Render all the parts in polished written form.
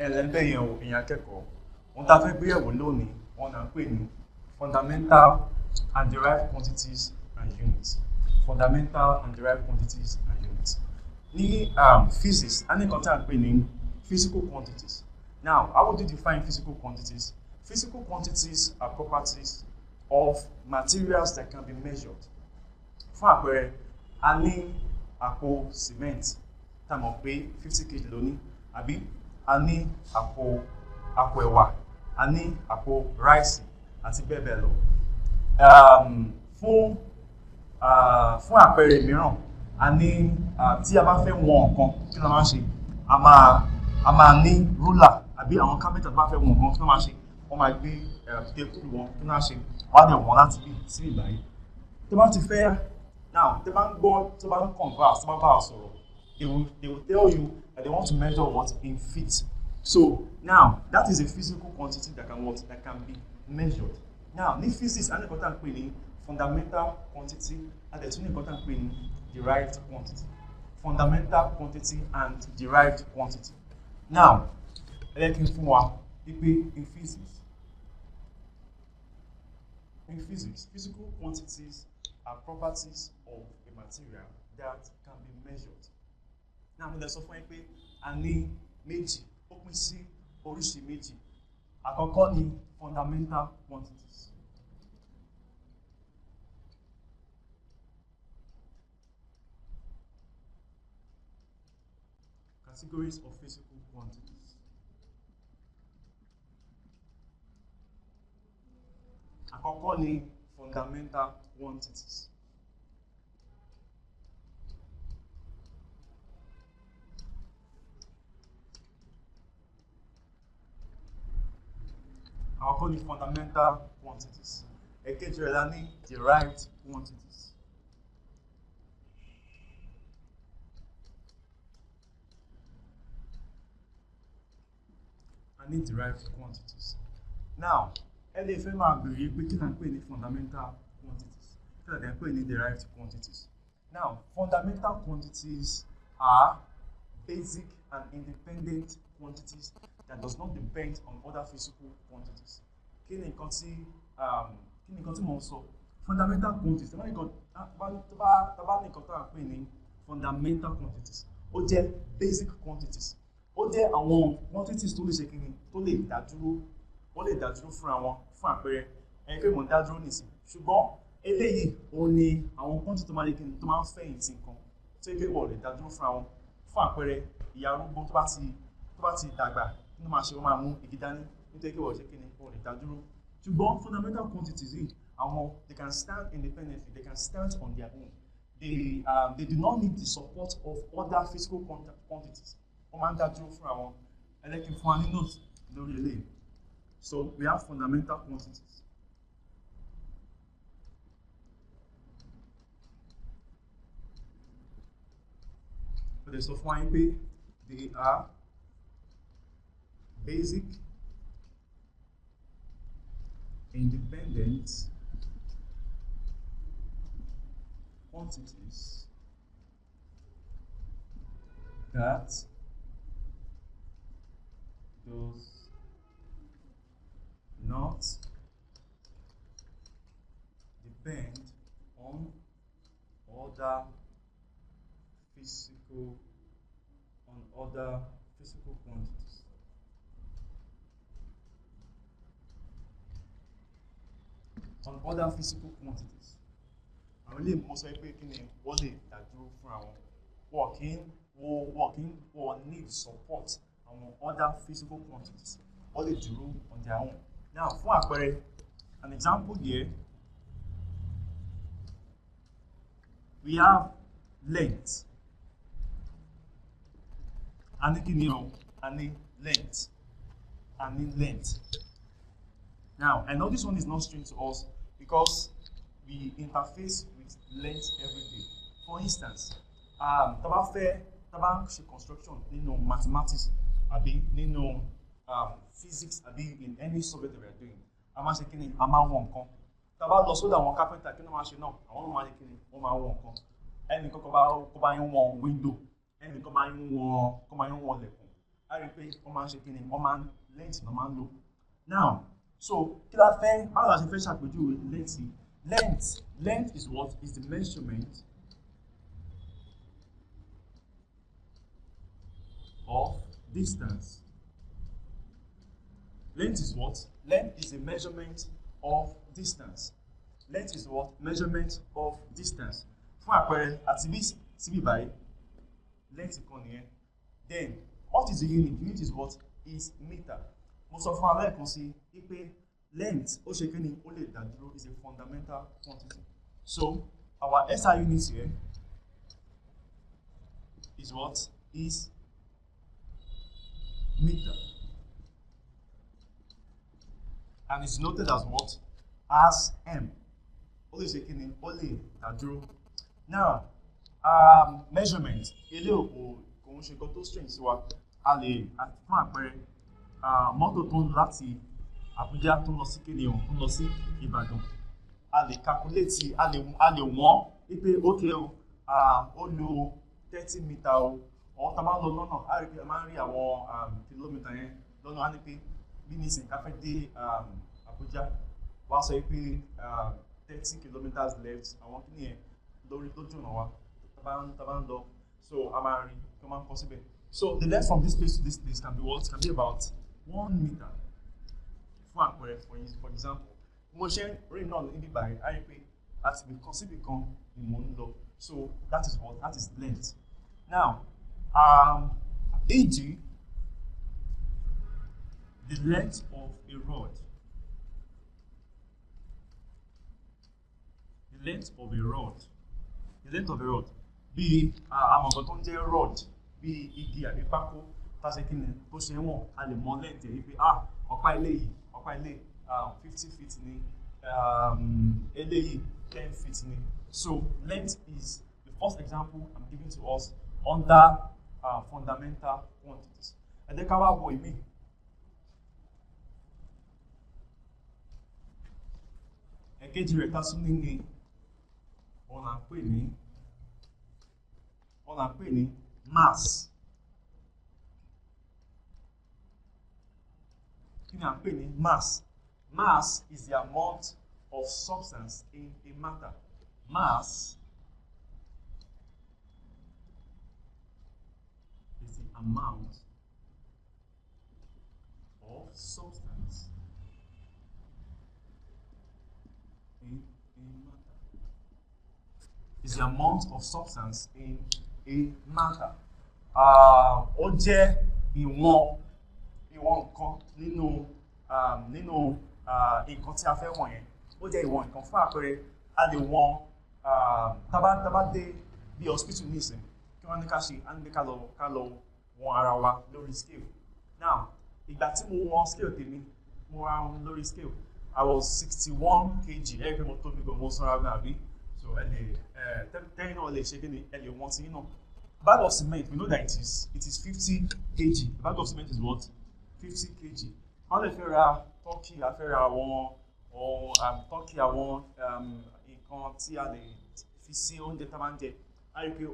ẹlẹ́gbẹ́ yẹn o èèyàn akẹ́kọ̀ọ́ wọn tá a fẹ́ gbé yẹ̀wò lónìí wọn náà ń pè ní fundamental and derived quantities and units. Fundamental and derived quantities and units. Ní physics a ní nǹkan tá a ń pè ní physical quantities. Now how would you define physical quantities? Physical quantities are properties of materials that can be measured. Fún àpẹẹrẹ a ní àpò cement tá a mọ̀ pé 50 kg lónìí àbí a ní àpò ẹ̀wà a ní àpò ráìsì àti bẹ́ẹ̀ bẹ́ẹ̀ lọ. Fún àpẹẹrẹ mìíràn a ní tí a bá fẹ́ wọn nǹkan kí ló máa ń ṣe a máa ní rúlà àbí àwọn kápẹ́ntà tó bá fẹ́ wọn nǹkan kí ló máa ṣe wọ́n máa gbé tébùlù wọn kí ló máa ṣe wọ́n á dẹ̀ wọ́n láti bí sí ìgbà yìí. Tó bá ti fẹ́ now tó bá ń gbọ́ tó bá ń converse tó bá bá a sọ̀rọ̀ they will tell you that they want to measure what in feet. So now that is a physical quantity that can be measured. Now ní physics a ní nǹkan tá à ń pè ní fundamental quantity and there's one important pè ní derived quantity. Fundamental quantity and derived quantity. Now ẹ jẹ́ kí n fún wa wípé in physics physical quantities are properties of a material that can be measured. Now mo lè sọ fún yín pé a ní méjì ó pín sí oríṣi méjì. Àkọ́kọ́ ni fundamental quantities. Categories of physical quantities. Àkọ́kọ́ ni fundamental quantities. Àkọ́kọ́ ni fundamental quantities. Èkejì rẹ̀ la ní derived quantities. I need derived quantities. Now, ẹ lè fẹ́ máa bèèrè pé kí là ń pè ní fundamental quantities, kí là ń pè ní derived quantities. Now, fundamental quantities are basic and independent quantities that does not depend on other physical quantities. Kí ni nǹkan tí mo ń sọ? Fundamental quantities, tá bá ní nǹkan tá à ń pè ní fundamental quantities, ó jẹ́ basic quantities. Ó jẹ́ àwọn quantities tó lè ṣe kí ni tó lè dá dúró, ó lè dá dúró fúnra wọn. Fún àpẹẹrẹ ẹni pé mò ń dá dúró nìsín ṣùgbọ́n eléyìí òun ni àwọn quantity tó máa lè kí ni tó máa ń fẹ̀yìntì nǹkan tó yẹ pé wọ́n lè dá dúró fúnra wọn. Fún àpẹẹrẹ ìyá arúgbó tó bá ti dàgbà nínú máa ṣe wọ́n máa mú igi dání nítorí pé wọ́n ṣe kí ni wọ́n lè dá dúró. Ṣùgbọ́n fundamental quantities yìí àwọn they can stand independently, they can stand on their own. They do not need the support of other physical quantities. Wọ́n máa ń dá dúró fúnra wọn. Ẹ jẹ́ kí n fún wa ní note lórí eléyìí. So we have fundamental quantities. But they so far they are basic, independent quantities that does not depend on other physical quantities. On other physical quantities. Àwọn ilé ìmọ̀ sọ pé kí ni wọ́n lè dádúró fún àwọn wọ́n need support àwọn other physical quantities. Wọ́n lè dúró on their own. Now, fún àpẹẹrẹ, an example here, we have length. A ní kí ni o? A ní length. A ní length. Now, I know this one is not strange to us because we interface with length every day. For instance, tá bá ń ṣe construction nínú mathematics àbí nínú physics àbí in any subject that we are doing, a máa ṣe kí ni a máa wọ̀n nǹkan. Tá bá lọ sọ́dọ̀ àwọn carpenter kí ni wọ́n máa ṣe náà, àwọn náà máa ṣe kí ni wọ́n máa wọ̀n nǹkan. Ẹnì kan kó bá yín wọ̀n window, ẹnì kan bá yín wọ̀n lẹ̀kùn. a rí pé wọ́n máa ń ṣe kí ni wọ́n máa ń length ló máa ń lò. Now so kí la fẹ́ báwo la ṣe fẹ́ ṣàpèjúwe length yìí. Length is what? Is the measurement of distance. Length is what? Length is a measurement of distance. Length is what? Measurement of distance. Fún àpẹẹrẹ àti bí síbí báyìí length kan nìyẹn. Then what is the unit? Unit is what? Is meter. Mo sọ fún alẹ́ kan sí pé length ó ṣe kí ni ó lè dá dúró is a fundamental quantity. So our SI unit here is what? Is meter. And it's noted as what? As M. Ó lè ṣe kí ni ó lè dá dúró. Now measurement ilé òkò kò ń ṣe nǹkan tó strange sí wa. A lè fún àpẹẹrẹ mọ́tò tó ń láti Àbújá tó ń lọ sí kíni o tó ń lọ sí Ìbàdàn. A lè calculate a lè wọ́n wípé okay o ó lo 30 meter o. Àwọn tá a máa ń lọ lọ́nà a rí pé a máa ń rí àwọn kìlómítà yẹn lọ́nà á ní pé bí nísìnyí ká fẹ́ dé Àbújá wá sọ pé 30 kilometers left àwọn kíni yẹn lórí lójú ọ̀nà wa tá a bá ń lọ so a máa rí kí wọ́n máa ń kọ síbẹ̀. So the length from this place to this place can be what? Can be about 1 meter. Fún àpẹẹrẹ for example mo ṣe rìn náà níbí báyìí a rí pé àti ibìkan sí ibìkan ni mo ń lọ. So that is what? That is length. Now e.g. the length of a rod. The length of a rod. The length of a rod. Bí àwọn nǹkan tó ń jẹ́ rod bí igi àbí pákó tàṣẹ kí ni tó ṣe wọ̀n a lè mọ length ẹ̀ wípé ọ̀pá ilé 50 feet ni eléyìí 10 feet ni. So length is the first example I'm giving to us under fundamental quantities. Ẹ jẹ́ ká wá wo ìmí. Èkejì rẹ̀ ká tún ní ọ̀nà pè ní mass. Kí ni à ń pè ní mass? Mass is the amount of substance in a matter. Mass is the amount of substance in a matter. Is the amount of substance in a matter. Ó jẹ́ ìwọ̀n nǹkan nínú nǹkan tí a fẹ́ wọ̀n yẹn. Ó jẹ́ ìwọ̀n nǹkan fún àpẹẹrẹ a lè wọ̀n tábà dé bí hospital nísìn kí wọ́n ní ká ṣe á ní ká lọ wọ̀n ara wa lórí scale. Now ìgbà tí mo wọ̀n scale tèmi mo ra wọn lórí scale I was 61 kg. Ẹ rí pé mo tóbi gan mo sanra gan àbí. So ẹ lè tẹ́yìn náà lè ṣe kí ni ẹ lè wọ̀n sí yín náà. Bag of cement, we know that it is 50 kg. Bag of cement is what? 50 kg. Wọ́n lè fẹ́ ra turkey, a fẹ́ ra àwọn turkey àwọn nǹkan tí a lè fi sí oúnjẹ tá a máa ń jẹ. A rí pé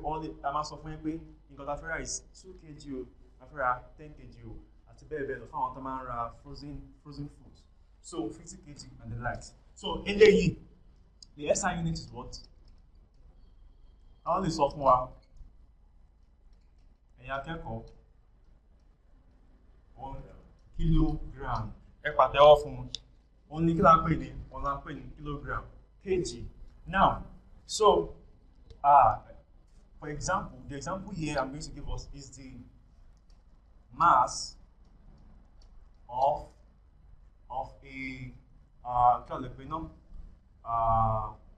a máa sọ fún yín pé nǹkan tá a fẹ́ ra is 2 kg o, a fẹ́ ra 10 kg o, àti bẹ́ẹ̀ bẹ́ẹ̀ lọ fún àwọn tó máa ń ra frozen foods. So 50 kg and the likes. So eléyìí, the SI unit is what? Àwọn lè sọ fún wa. Ẹ̀yin akẹ́kọ̀ọ́ 1 kilogram. Ẹ pàtẹ́wọ́ fún un. Ó ní kí la ń pè ní kilogram. Kg. Now, so for example, the example here I'm going to give us is the mass of a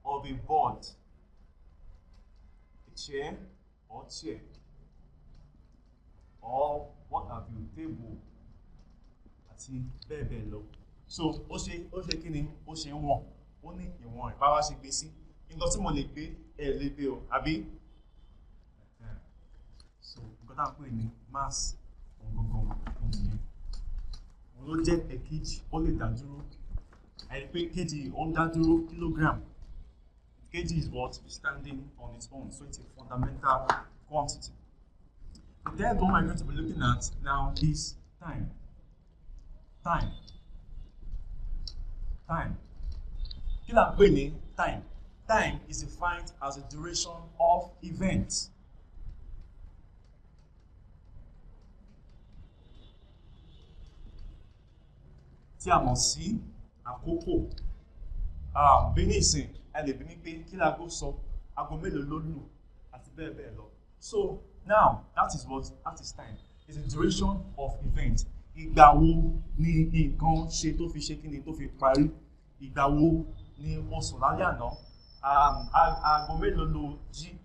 of a board, a chair or chair, or what have you, table, àti bẹ́ẹ̀ bẹ́ẹ̀ lọ. So ó ṣe kí ni ó ṣe ń wọ̀n, ó ní ìwọ̀n ẹ̀ báwa ṣe gbé sí. Nǹkan tí mo lè gbé ẹ̀ lè gbé o, àbí? So nǹkan tá à ń pè ní mass gangan nìyẹn. Òun ló jẹ́ èkejì, ó lè dá dúró. Àyè pé kg ó ń dá dúró kilogram. Kg is what? Standing on its own, so it's a fundamental quantity. The third one we're going to be looking at now is time. Time. Time. Kí la ń pè ní time? Time is defined as the duration of events. Tí a mọ̀ sí àkókò. Bí ní ìsìn, ẹ lè bí ní pé kí láago sọ, aago mélòó ló lù, àti bẹ́ẹ̀ bẹ́ẹ̀ lọ. So now, that is time. It's the duration of events. Ìgbà wo ni nǹkan ṣe tó fi ṣe kíni tó fi parí? Ìgbà wo ni o sùn lálẹ́ àná? Aago mélòó ló jí?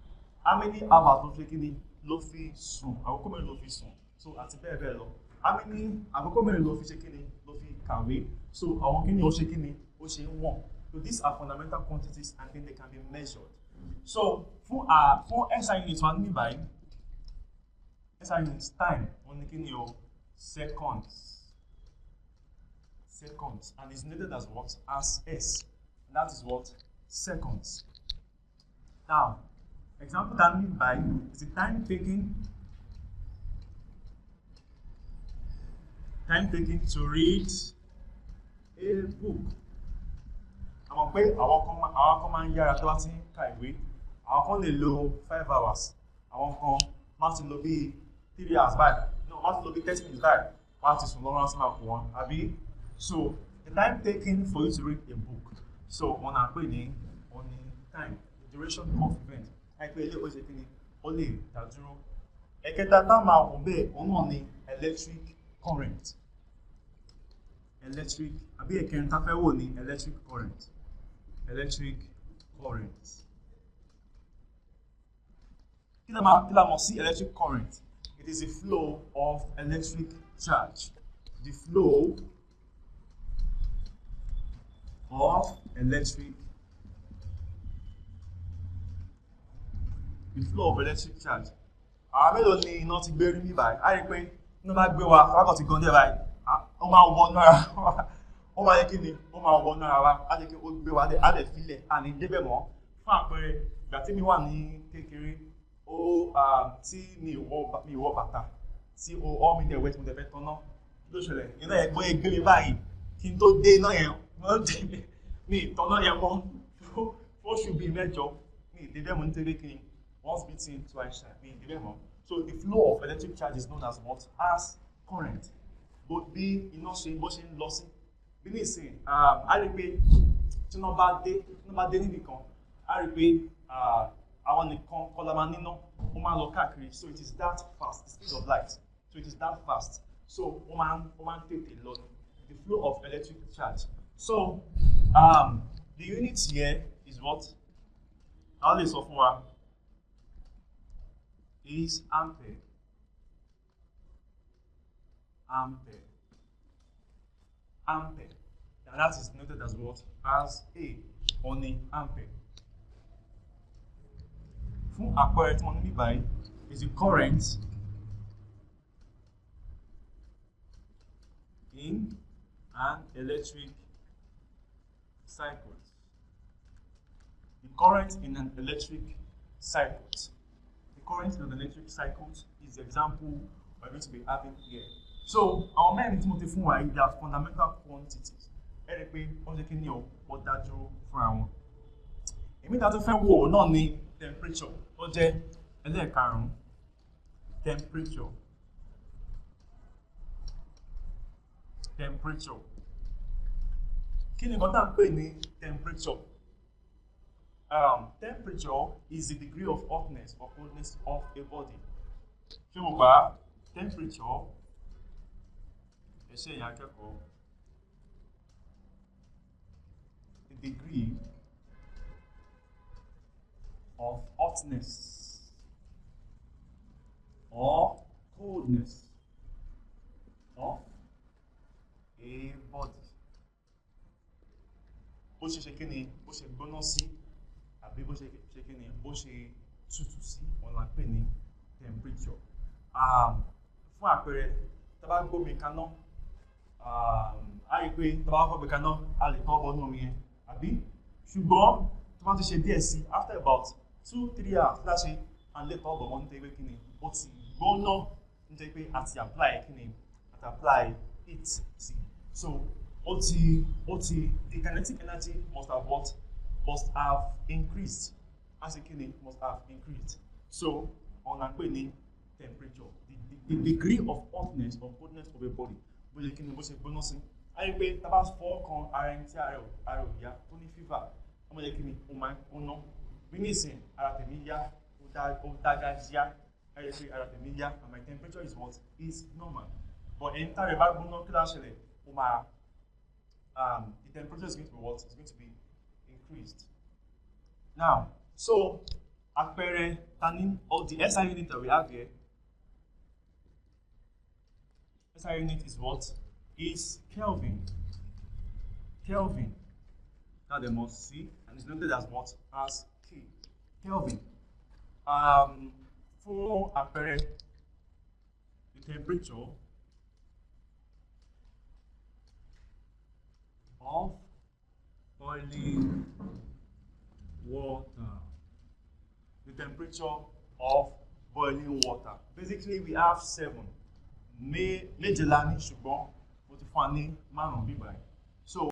How many hours ló fi kíni ló fi sùn? Àkókò mélòó ló fi sùn? So àti bẹ́ẹ̀ bẹ́ẹ̀ lọ. How many àkókò mélòó ló fi ṣe kíni ló fi kàwé? So àwọn kíni ó ṣe kíni ó ṣe ń wọ̀n. So these are fundamental quantities and then they can be measured. So fún SI unit wa ní báyìí, SI unit time wọ́n ní kíni o seconds. Seconds, and it's noted as what? As S. And that is what? Seconds. Now, example that I mean by is the time taken to read a book. Àwọn pé àwọn kan máa ń yára tó bá ti ń ka ìwé. Àwọn kan lè lo 5 hours. Àwọn kan máa ti lò bí 3 hours báyìí. No, máa ti lò bí 30 minutes báyìí. Wọ́n á ti sùn lọ́wọ́ sí máa kù wọ́n. Àbí? So, the time taken for you to read a book. So, wọ́n á pè ní time, the duration of event. Àìpé ilé ó ṣe kí ni ó lè dádúró. Ẹ̀kẹta tá máa wọ̀ bẹ́ẹ̀ òun náà ni electric current. Electric, àbí ẹ̀kẹrin tá fẹ́ wò ní electric current. Electric current. Kí la mọ̀ sí electric current? It is the flow of electric charge. The flow of electric charge. Àwọn mélòó ni iná ti gbé rí mi báyìí? A rí pé iná bá gbé wa, wákàn ti gan dé báyìí. Ó máa wọ náà wa. Ó máa yẹ kí ni? Ó máa wọ náà wa. A jẹ́ kí ó gbé wa dé, a lè filẹ̀, a ní débẹ̀ mọ́. Fún àpẹẹrẹ, ìgbà tí mi wà ní kékeré, tí mi wọ bàtà, tí ọwọ́ mi dẹ̀ wẹ́ tí mo tẹ̀ fẹ́ tọ́ná. Ló ṣẹlẹ̀, iná yẹn gbé mi báyìí. Kí n tó dé iná yẹn, mi ìtọ́ná yẹn mọ́. Fóṣù bíi mẹ́jọ, mi ìdébẹ̀ mọ́ nítorí kí ni? Once beaten, twice shy. Mi ìdébẹ̀ mọ́. So the flow of electric charge is known as what? As current. Bí iná ṣe bó ṣe ń lọ sí. Bí ní ìsìn, a rí pé tí iná bá dé níbì kan, a rí pé àwọn nìkan kọ́ la máa níná, ó máa lọ káàkiri. So it is that fast, the speed of light. So it is that fast. So ó máa ń tètè lọ. The flow of electric charge. So the unit here is what? How lè sọ fún wa? Is ampere. Ampere. Ampere. And that is noted as what? As A. Only ampere. Fún àpẹẹrẹ tí wọ́n ní báyìí is the current in an electric circuit. The current in an electric circuit. The current in an electric circuit is the example we're going to be having here. So, our mẹ́rin tí mo ti fún wa yìí, they are fundamental quantities. Ẹ rí pé wọ́n ṣe kí ni ó dájú fún àwọn. Èmi tá tó fẹ́ wò náà ni temperature. Ó jẹ́ ẹlẹ́ẹ̀karùn-ún. Temperature. Temperature. Kí ni nǹkan tá à ń pè ní temperature? Temperature is the degree of hotness or coldness of a body. Ṣé mo gbà? Temperature. Ẹ ṣe ìyá akẹ́kọ̀ọ́. The degree of hotness or coldness of a body. Bó ṣe ṣe kí ni, bó ṣe gbóná sí, àbí bó ṣe kí ni, bó ṣe tútù sí, wọ́n la pè ní temperature. Fún àpẹẹrẹ, tá bá gbómi kaná, a rí pé tá bá gbómi kaná, a lè tọ́ bọ́nú omi yẹn, àbí? Ṣùgbọ́n tó bá ti ṣe díẹ̀ sí, after about 2-3 hours, láṣẹ, à ń lè tọ́ bọ̀ wọ́n nítorí kí ni, ó gbóná nítorí pé a ti apply kíni a ti apply heat sí. So the kinetic energy must have increased. As a kíni must have increased. So ọ̀nà pè ní temperature, the degree of hotness or coldness of a body bó ṣe kíni bó ṣe gbóná sí. A rí pé tá a bá fọwọ́ kan ara ẹni tí ara ò yá tó ní fever ọmọ yẹ kíni ó máa ń gbóná. Bí nísìn ara tèmi yá ó dágájíá a rí pé ara tèmi yá and my temperature is what is normal. But ẹni tá a rẹ̀ bá gbóná kí ló ṣẹlẹ̀ ó máa the temperature is going to be what? It's going to be increased. Now, so àpẹẹrẹ tani of the SI unit that we have here. SI unit is what? Is Kelvin. Kelvin. Now they must see, and it's noted as what? As K. Kelvin. For àpẹẹrẹ, the temperature of boiling water. The temperature of boiling water. Basically, we have 7. Méje la ní ṣùgbọ́n mo ti fún wa ní márùn-ún bí báyìí.